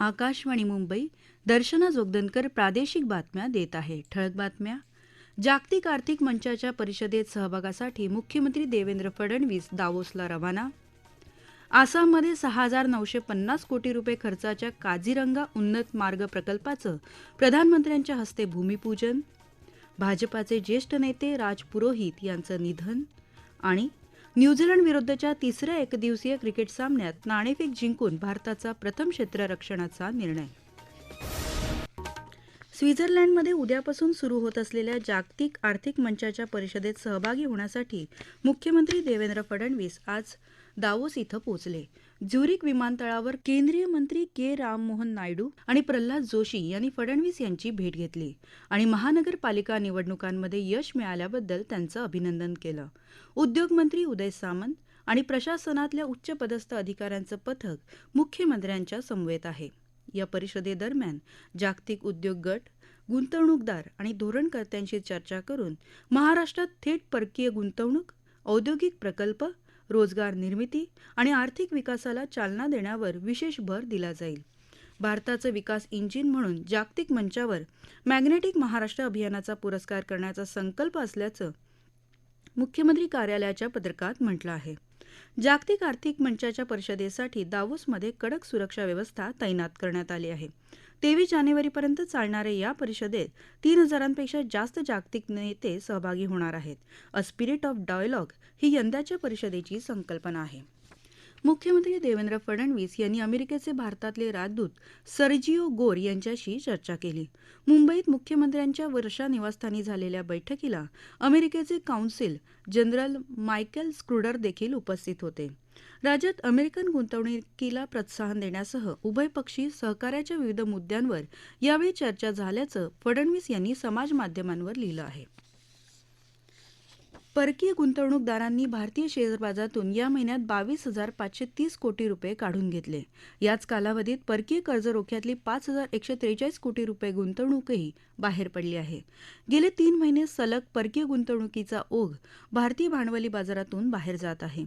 आकाशवाणी मुंबई. दर्शना जोगदनकर प्रादेशिक बातम्या देत आहे. ठळक बातम्या. जागतिक आर्थिक मंचाच्या परिषदेत सहभागासाठी मुख्यमंत्री देवेंद्र फडणवीस दावोसला रवाना. आसाममध्ये 6,950 कोटी रुपये खर्चाच्या काझीरंगा उन्नत मार्ग प्रकल्पाचं प्रधानमंत्र्यांच्या हस्ते भूमिपूजन. भाजपाचे ज्येष्ठ नेते राज पुरोहित यांचं निधन. आणि न्यूझीलंड विरुद्धच्या तिसऱ्या एकदिवसीय क्रिकेट सामन्यात नाणेफेक जिंकून भारताचा प्रथम क्षेत्ररक्षणाचा निर्णय. स्वित्झर्लंडमध्ये उद्यापासून सुरू होत असलेल्या जागतिक आर्थिक मंचाच्या परिषदेत सहभागी होण्यासाठी मुख्यमंत्री देवेंद्र फडणवीस आज दावोस इथं पोहोचले. झ्युरिक विमानतळावर केंद्रीय मंत्री के राममोहन नायडू आणि प्रल्हाद जोशी यांनी फडणवीस यांची भेट घेतली आणि महानगरपालिका निवडणुकांमध्ये यश मिळाल्याबद्दल त्यांचं अभिनंदन केलं. उद्योगमंत्री उदय सामंत आणि प्रशासनातल्या उच्चपदस्थ अधिकाऱ्यांचं पथक मुख्यमंत्र्यांच्या समवेत आहे. या परिषदेदरम्यान जागतिक उद्योग गट, गुंतवणूकदार आणि धोरणकर्त्यांशी चर्चा करून महाराष्ट्रात थेट परकीय गुंतवणूक, औद्योगिक प्रकल्प, रोजगार निर्मिती आणि आर्थिक विकासाला चालना देण्यावर विशेष भर दिला जाईल. भारताचं विकास इंजिन म्हणून जागतिक मंचावर मॅग्नेटिक महाराष्ट्र अभियानाचा पुरस्कार करण्याचा संकल्प असल्याचं मुख्यमंत्री कार्यालयाच्या पत्रकात म्हटलं आहे. जागतिक आर्थिक मंचाच्या परिषदेसाठी दावोसमध्ये कडक सुरक्षा व्यवस्था तैनात करण्यात आली आहे. 23 जानेवारीपर्यंत चालणाऱ्या या परिषदेत 3,000पेक्षा जास्त जागतिक नेते सहभागी होणार आहेत. अ स्पिरिट ऑफ डायलॉग ही यंदाच्या परिषदेची संकल्पना आहे. मुख्यमंत्री देवेंद्र फडणवीस यांनी अमेरिकेचे भारतातले राजदूत सर्जिओ गोर यांच्याशी चर्चा केली. मुंबईत मुख्यमंत्र्यांच्या वर्षा निवासस्थानी झालेल्या बैठकीला अमेरिकेचे कौन्सिल जनरल मायकेल स्क्रुडर देखील उपस्थित होते. राज्यात अमेरिकन गुंतवणुकीला प्रोत्साहन देण्यासह उभयपक्षी सहकार्याच्या विविध मुद्द्यांवर यावेळी चर्चा झाल्याचं फडणवीस यांनी समाजमाध्यमांवर लिहिलं आहे. परकीय गुंतवणूकदारांनी भारतीय शेअर बाजारातून या महिन्यात 22,530 कोटी रुपये काढून घेतले. याच कालावधीत परकीय कर्ज रोख्यातली 5,143 कोटी रुपये गुंतवणूकही बाहेर पडली आहे. गेले 3 महिने सलग परकीय गुंतवणुकीचा ओघ भारतीय भांडवली बाजारातून बाहेर जात आहे.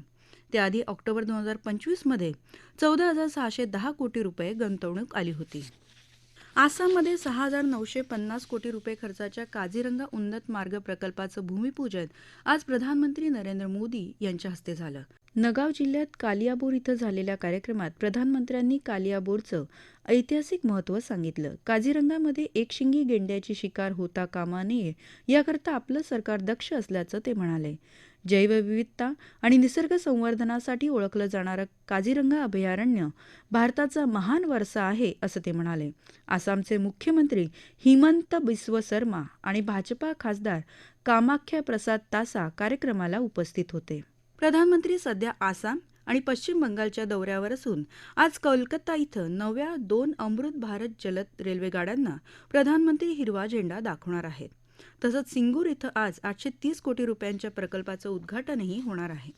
त्याआधी ऑक्टोबर 2025मध्ये 14,610 कोटी रुपये गुंतवणूक आली होती. आसाममध्ये 6,950 कोटी रुपये खर्चाच्या काझीरंगा उन्नत मार्ग प्रकल्पाचं भूमिपूजन आज प्रधानमंत्री नरेंद्र मोदी यांच्या हस्ते झालं. नगाव जिल्ह्यात कालियाबोर इथं झालेल्या कार्यक्रमात प्रधानमंत्र्यांनी कालियाबोरचं ऐतिहासिक महत्त्व सांगितलं. काझीरंगामध्ये एकशिंगी गेंड्याची शिकार होता कामा नये याकरता आपलं सरकार दक्ष असल्याचं ते म्हणाले. जैवविविधता आणि निसर्ग संवर्धनासाठी ओळखलं जाणारं काझीरंगा अभयारण्य भारताचा महान वारसा आहे असं ते म्हणाले. आसामचे मुख्यमंत्री हिमंत बिस्व शर्मा आणि भाजपा खासदार कामाख्या प्रसाद तासा कार्यक्रमाला उपस्थित होते. प्रधानमंत्री सध्या आसाम आणि पश्चिम बंगालच्या दौऱ्यावर असून आज कोलकाता इथं नव्या 2 अमृत भारत जलद रेल्वेगाड्यांना प्रधानमंत्री हिरवा झेंडा दाखवणार आहेत. तसंच सिंगूर इथं आज 830 कोटी रुपयांच्या प्रकल्पाचं उद्घाटनही होणार आहे.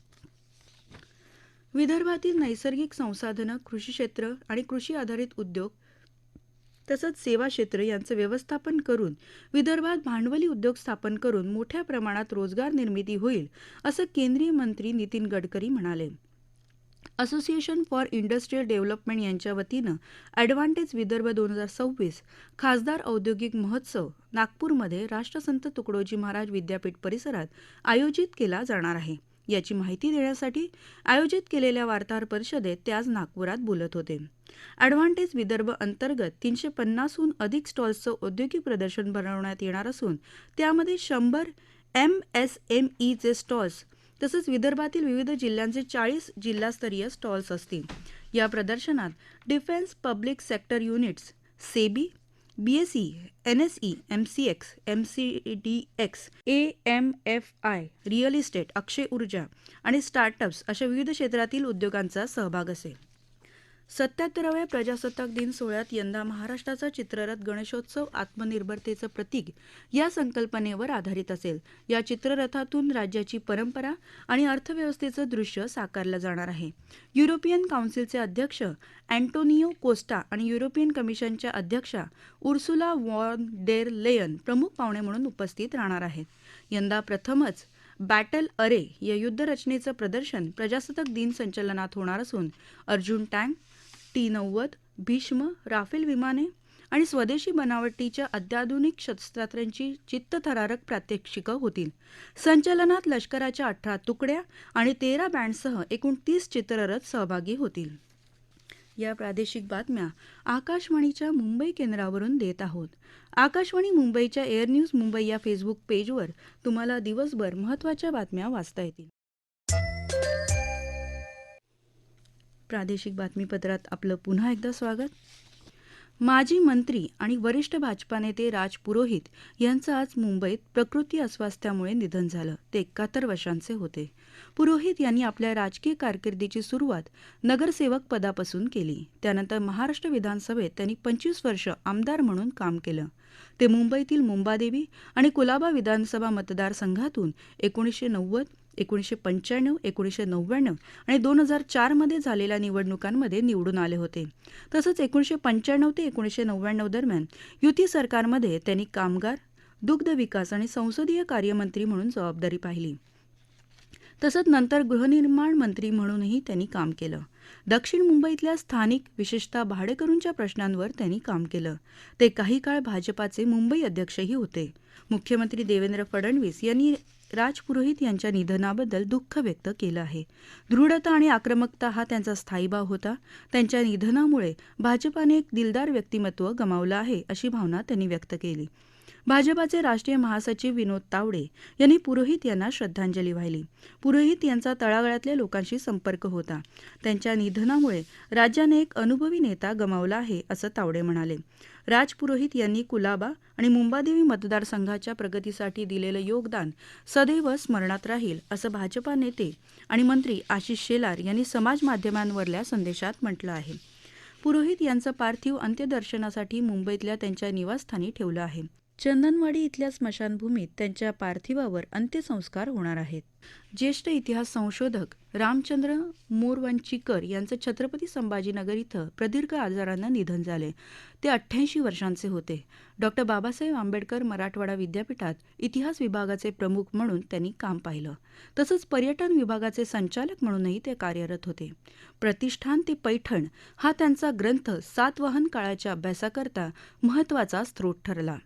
विदर्भातील नैसर्गिक संसाधनं, कृषी क्षेत्र आणि कृषी आधारित उद्योग तसंच सेवा क्षेत्र यांचं व्यवस्थापन करून विदर्भात भांडवली उद्योग स्थापन करून मोठ्या प्रमाणात रोजगार निर्मिती होईल असं केंद्रीय मंत्री नितीन गडकरी म्हणाले. असोसिएशन फॉर इंडस्ट्रियल डेव्हलपमेंट यांच्या वतीनं ॲडव्हान्टेज विदर्भ 2026 खासदार औद्योगिक महोत्सव नागपूरमध्ये राष्ट्रसंत तुकडोजी महाराज विद्यापीठ परिसरात आयोजित केला जाणार आहे. याची माहिती देण्यासाठी आयोजित केलेल्या वार्ताहर परिषदेत ते आज नागपुरात बोलत होते. ॲडव्हान्टेज विदर्भ अंतर्गत 350हून अधिक स्टॉल्सचं औद्योगिक प्रदर्शन भरवण्यात येणार असून त्यामध्ये 100 MSMEचे स्टॉल्स तसंच विदर्भातील विविध जिल्ह्यांचे 40 जिल्हास्तरीय स्टॉल्स असतील. या प्रदर्शनात defence public sector units, SEBI, BSE, NSE, MCX, MCDX, AMFI, real estate, अक्षय ऊर्जा आणि स्टार्टअप्स अशा विविध क्षेत्रातील उद्योगांचा सहभाग असेल. 77व्या प्रजासत्ताक दिन सोहळ्यात यंदा महाराष्ट्राचा चित्ररथ गणेशोत्सव आत्मनिर्भरतेचं प्रतीक या संकल्पनेवर आधारित असेल. या चित्ररथातून राज्याची परंपरा आणि अर्थव्यवस्थेचं दृश्य साकारलं जाणार आहे. युरोपियन काउन्सिलचे अध्यक्ष अँटोनियो कोस्टा आणि युरोपियन कमिशनच्या अध्यक्षा उर्सुला वॉन डेर लेयन प्रमुख पाहुणे म्हणून उपस्थित राहणार आहेत. यंदा प्रथमच बॅटल अरे या युद्धरचनेचं प्रदर्शन प्रजासत्ताक दिन संचलनात होणार असून Arjun tank, T-90, Bhishma, Rafale विमाने आणि स्वदेशी बनावटीच्या अत्याधुनिक शस्त्रास्त्रांची चित्तथरारक प्रात्यक्षिकं होतील. संचलनात लष्कराच्या 18 तुकड्या आणि 13 बँडसह एकूण 30 चित्ररथ सहभागी होतील. या प्रादेशिक बातम्या आकाशवाणीच्या मुंबई केंद्रावरून देत आहोत. आकाशवाणी मुंबईच्या एअर न्यूज मुंबई या फेसबुक पेजवर तुम्हाला दिवसभर महत्त्वाच्या बातम्या वाचता येतील. प्रादेशिक बातमीपत्रात आपलं पुन्हा एकदा स्वागत. माजी मंत्री आणि वरिष्ठ भाजपा नेते राज पुरोहित यांचं आज मुंबईत प्रकृती अस्वास्थ्यामुळे निधन झालं. ते 71 वर्षांचे होते. पुरोहित यांनी आपल्या राजकीय कारकिर्दीची सुरुवात नगरसेवक पदापासून केली. त्यानंतर महाराष्ट्र विधानसभेत त्यांनी 25 वर्ष आमदार म्हणून काम केलं. ते मुंबईतील मुंबादेवी आणि कुलाबा विधानसभा मतदारसंघातून 1990, 1995, 1999 आणि 2004 मध्ये झालेल्या निवडणुकांमध्ये निवडून आले होते. तसंच 1995 ते 1999 दरम्यान युती सरकारमध्ये त्यांनी कामगार, दुग्ध विकास आणि संसदीय कार्यमंत्री म्हणून जबाबदारी पाहिली. तसंच नंतर गृहनिर्माण मंत्री म्हणूनही त्यांनी काम केलं. दक्षिण मुंबईतल्या स्थानिक, विशेषतः भाडेकरूंच्या प्रश्नांवर त्यांनी काम केलं. ते काही काळ भाजपाचे मुंबई अध्यक्षही होते. मुख्यमंत्री देवेंद्र फडणवीस यांनी राज पुरोहित यांच्या निधनाबद्दल दुःख व्यक्त केलं आहे. दृढता आणि आक्रमकता हा त्यांचा स्थायीभाव होता. त्यांच्या निधनामुळे भाजपाने एक दिलदार व्यक्तिमत्व गमावलं आहे, अशी भावना त्यांनी व्यक्त केली. भाजपाचे राष्ट्रीय महासचिव विनोद तावडे यांनी पुरोहित यांना श्रद्धांजली वाहिली. पुरोहित यांचा तळागाळातल्या लोकांशी संपर्क होता. त्यांच्या निधनामुळे राज्याने एक अनुभवी नेता गमावला आहे, असं तावडे म्हणाले. राज पुरोहित यांनी कुलाबा आणि मुंबादेवी मतदारसंघाच्या प्रगतीसाठी दिलेलं योगदान सदैव स्मरणात राहील, असं भाजपा नेते आणि मंत्री आशिष शेलार यांनी समाज माध्यमांवरल्या संदेशात म्हटलं आहे. पुरोहित यांचं पार्थिव अंत्यदर्शनासाठी मुंबईतल्या त्यांच्या निवासस्थानी ठेवलं आहे. चंदनवाडी इथल्या स्मशानभूमीत त्यांच्या पार्थिवावर अंत्यसंस्कार होणार आहेत. ज्येष्ठ इतिहास संशोधक रामचंद्र मोरवंचीकर यांचं छत्रपती संभाजीनगर इथं प्रदीर्घ आजारानं निधन झाले. ते 88 वर्षांचे होते. डॉ. बाबासाहेब आंबेडकर मराठवाडा विद्यापीठात इतिहास विभागाचे प्रमुख म्हणून त्यांनी काम पाहिलं. तसंच पर्यटन विभागाचे संचालक म्हणूनही ते कार्यरत होते. प्रतिष्ठान ते पैठण हा त्यांचा ग्रंथ सातवाहन काळाच्या अभ्यासाकरता महत्त्वाचा स्रोत ठरला.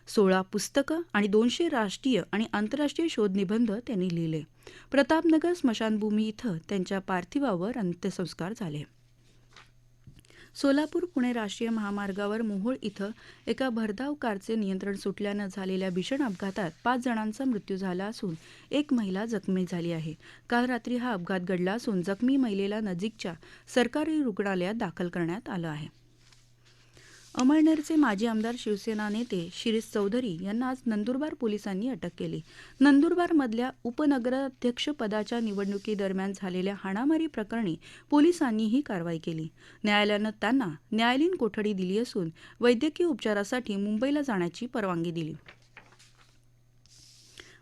16 पुस्तकं आणि 200 राष्ट्रीय आणि आंतरराष्ट्रीय शोधनिबंध त्यांनी लिहिले. प्रतापनगर स्मशानभूमी इथं त्यांच्या पार्थिवावर अंत्यसंस्कार झाले. सोलापूर पुणे राष्ट्रीय महामार्गावर मोहोळ इथं एका भरधाव कारचे नियंत्रण सुटल्यानं झालेल्या भीषण अपघातात 5 जणांचा मृत्यू झाला असून एक महिला जखमी झाली आहे. काल रात्री हा अपघात घडला असून जखमी महिलेला नजीकच्या सरकारी रुग्णालयात दाखल करण्यात आलं आहे. अमळनेरचे माजी आमदार शिवसेना नेते शिरीष चौधरी यांना आज नंदुरबार पोलिसांनी अटक केली. नंदुरबारमधल्या उपनगराध्यक्षपदाच्या निवडणुकीदरम्यान झालेल्या हाणामारी प्रकरणी पोलिसांनी ही कारवाई केली. न्यायालयानं त्यांना न्यायालयीन कोठडी दिली असून वैद्यकीय उपचारासाठी मुंबईला जाण्याची परवानगी दिली.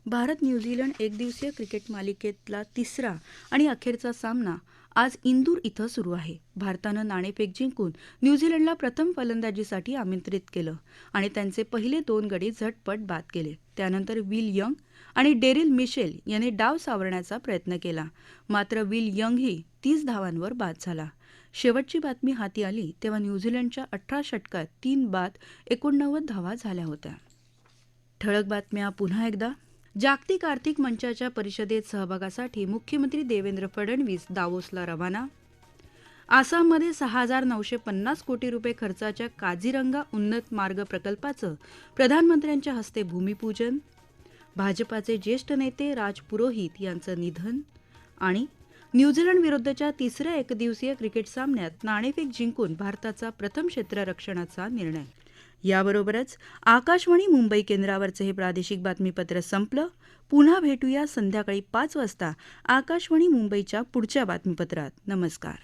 भारत न्यूझीलंड एकदिवसीय क्रिकेट मालिकेतला तिसरा आणि अखेरचा सामना आज इंदूर इथं सुरू आहे. भारतानं नाणेफेक जिंकून न्यूझीलंडला प्रथम फलंदाजीसाठी आमंत्रित केलं आणि त्यांचे पहिले 2 गडी झटपट बाद केले. त्यानंतर विल यंग आणि डेरिल मिशेल यांनी डाव सावरण्याचा प्रयत्न केला. मात्र विल यंगही 30 धावांवर बाद झाला. शेवटची बातमी हाती आली तेव्हा न्यूझीलंडच्या 18 षटकात 3 बाद 89 धावा झाल्या होत्या. ठळक बातम्या पुन्हा एकदा. जागतिक आर्थिक मंचाच्या परिषदेत सहभागासाठी मुख्यमंत्री देवेंद्र फडणवीस दावोसला रवाना. आसाममध्ये 6,950 कोटी रुपये खर्चाच्या काझीरंगा उन्नत मार्ग प्रकल्पाचं प्रधानमंत्र्यांच्या हस्ते भूमिपूजन. भाजपाचे ज्येष्ठ नेते राज पुरोहित यांचं निधन. आणि न्यूझीलंड विरुद्धच्या तिसऱ्या एकदिवसीय क्रिकेट सामन्यात नाणेफेक जिंकून भारताचा प्रथम क्षेत्ररक्षणाचा निर्णय. याबरोबरच आकाशवाणी मुंबई केंद्रावरचं हे प्रादेशिक बातमीपत्र संपलं. पुन्हा भेटूया संध्याकाळी 5 वाजता आकाशवाणी मुंबईच्या पुढच्या बातमीपत्रात. नमस्कार.